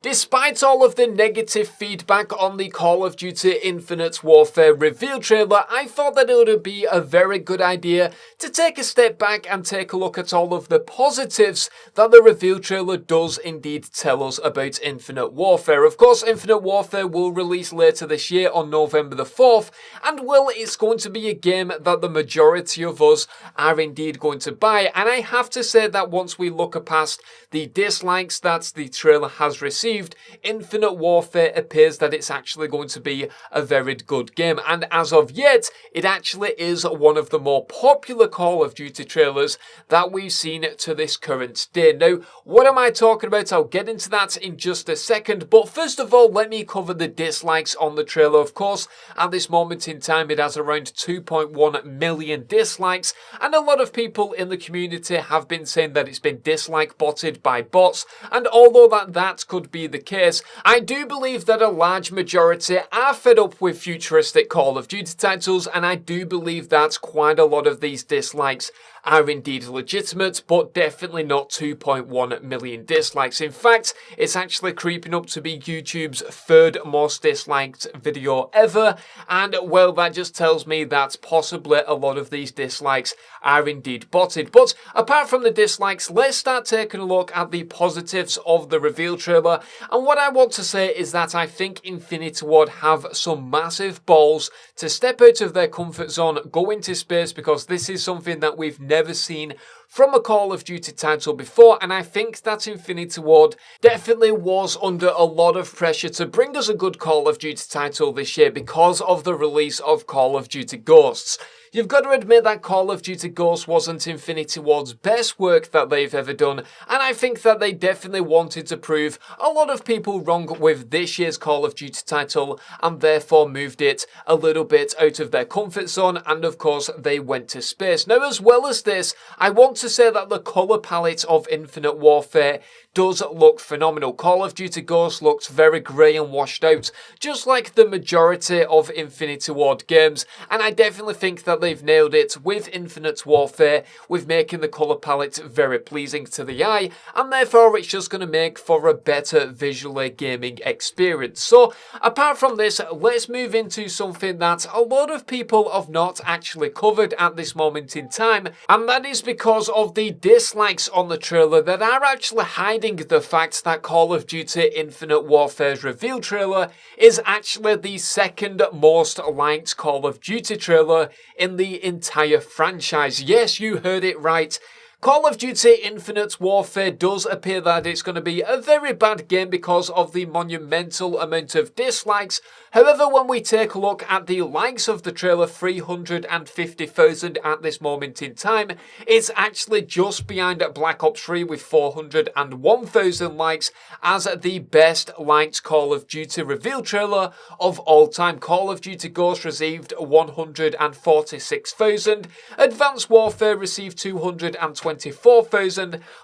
Despite all of the negative feedback on the Call of Duty Infinite Warfare reveal trailer, I thought that it would be a very good idea to take a step back and take a look at all of the positives that the reveal trailer does indeed tell us about Infinite Warfare. Of course, Infinite Warfare will release later this year on November the 4th, and it's going to be a game that the majority of us are indeed going to buy. And I have to say that once we look past the dislikes that the trailer has received, Infinite Warfare appears that it's actually going to be a very good game, and as of yet, it actually is one of the more popular Call of Duty trailers that we've seen to this current day. Now, what am I talking about? I'll get into that in just a second, but first of all, let me cover the dislikes on the trailer. Of course, at this moment in time, it has around 2.1 million dislikes, and a lot of people in the community have been saying that it's been dislike botted by bots, and although that could be the case, I do believe that a large majority are fed up with futuristic Call of Duty titles, and I do believe that quite a lot of these dislikes are indeed legitimate, but definitely not 2.1 million dislikes. In fact, it's actually creeping up to be YouTube's third most disliked video ever, and that just tells me that possibly a lot of these dislikes are indeed botted. But apart from the dislikes, let's start taking a look at the positives of the reveal trailer, and what I want to say is that I think Infinity Ward have some massive balls to step out of their comfort zone, go into space, because this is something that we've never seen from a Call of Duty title before, and I think that Infinity Ward definitely was under a lot of pressure to bring us a good Call of Duty title this year because of the release of Call of Duty Ghosts. You've got to admit that Call of Duty Ghosts wasn't Infinity Ward's best work that they've ever done, and I think that they definitely wanted to prove a lot of people wrong with this year's Call of Duty title, and therefore moved it a little bit out of their comfort zone, and of course they went to space. Now, as well as this, I want to say that the colour palette of Infinite Warfare does look phenomenal. Call of Duty Ghosts looks very grey and washed out, just like the majority of Infinity Ward games, and I definitely think that they've nailed it with Infinite Warfare, with making the colour palette very pleasing to the eye, and therefore it's just going to make for a better visually gaming experience. So, apart from this, let's move into something that a lot of people have not actually covered at this moment in time, and that is because of the dislikes on the trailer that are actually hiding the fact that Call of Duty Infinite Warfare's reveal trailer is actually the second most liked Call of Duty trailer in the entire franchise. Yes, you heard it right. Call of Duty Infinite Warfare does appear that it's going to be a very bad game because of the monumental amount of dislikes. However, when we take a look at the likes of the trailer, 350,000 at this moment in time, it's actually just behind Black Ops 3 with 401,000 likes as the best liked Call of Duty reveal trailer of all time. Call of Duty Ghosts received 146,000, Advanced Warfare received 224,000,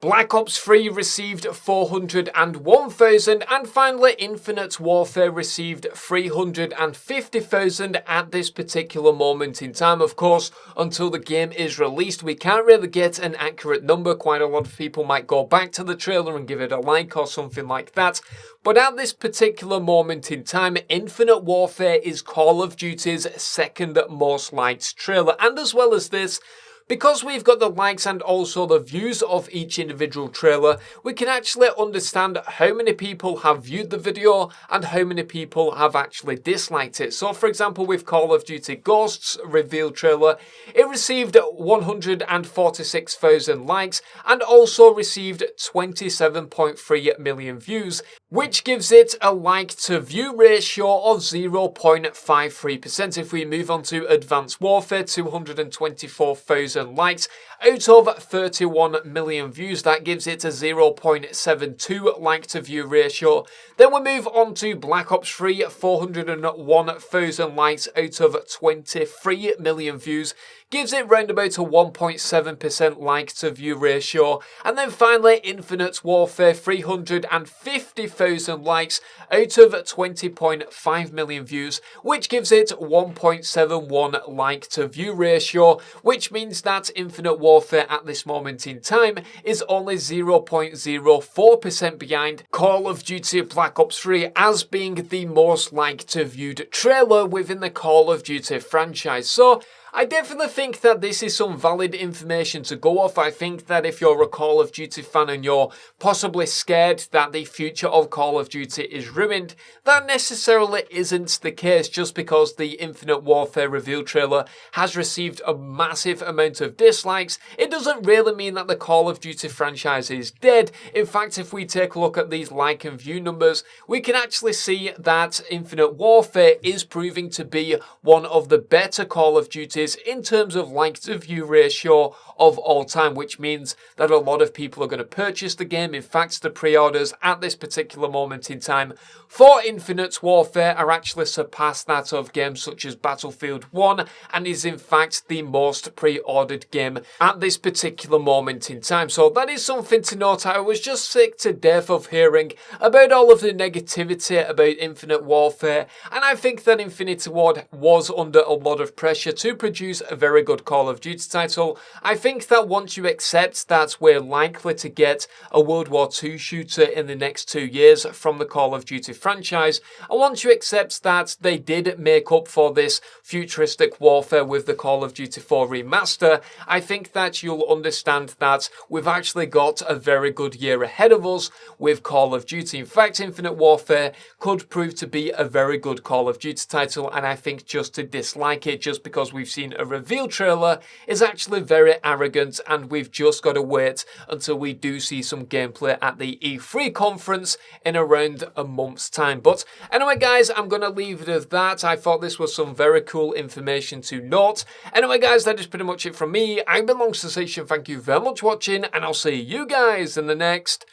Black Ops 3 received 401,000, and finally Infinite Warfare received 350,000 at this particular moment in time. Of course, until the game is released, we can't really get an accurate number. Quite a lot of people might go back to the trailer and give it a like or something like that. But at this particular moment in time, Infinite Warfare is Call of Duty's second most liked trailer. And as well as this, because we've got the likes and also the views of each individual trailer, we can actually understand how many people have viewed the video and how many people have actually disliked it. So for example, with Call of Duty Ghosts reveal trailer, it received 146,000 likes and also received 27.3 million views, which gives it a like to view ratio of 0.53%. If we move on to Advanced Warfare, 224,000 likes out of 31 million views, that gives it a 0.72 like to view ratio. Then we move on to Black Ops 3, 401,000 likes out of 23 million views, gives it round about a 1.7% like to view ratio. And then finally Infinite Warfare, 350,000 likes out of 20.5 million views, which gives it 1.71 like to view ratio, which means that Infinite Warfare at this moment in time is only 0.04% behind Call of Duty Black Ops 3 as being the most liked viewed trailer within the Call of Duty franchise. So I definitely think that this is some valid information to go off. I think that if you're a Call of Duty fan and you're possibly scared that the future of Call of Duty is ruined, that necessarily isn't the case just because the Infinite Warfare reveal trailer has received a massive amount of dislikes. It doesn't really mean that the Call of Duty franchise is dead. In fact, if we take a look at these like and view numbers, we can actually see that Infinite Warfare is proving to be one of the better Call of Duties in terms of like to view ratio of all time, which means that a lot of people are going to purchase the game. In fact, the pre-orders at this particular moment in time for Infinite Warfare are actually surpassed that of games such as Battlefield 1 and is in fact the most pre-ordered game at this particular moment in time. So that is something to note. I was just sick to death of hearing about all of the negativity about Infinite Warfare, and I think that Infinity Ward was under a lot of pressure to produce a very good Call of Duty title. I think that once you accept that we're likely to get a World War II shooter in the next 2 years from the Call of Duty franchise, and once you accept that they did make up for this futuristic warfare with the Call of Duty 4 remaster, I think that you'll understand that we've actually got a very good year ahead of us with Call of Duty. In fact, Infinite Warfare could prove to be a very good Call of Duty title, and I think just to dislike it just because we've seen a reveal trailer is actually very arrogant, and we've just got to wait until we do see some gameplay at the E3 conference in around a month's time. But anyway guys, I'm going to leave it at that. I thought this was some very cool information to note. Anyway guys, that is pretty much it from me. I've been Longsensation, thank you very much for watching, and I'll see you guys in the next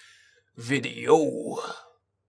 video.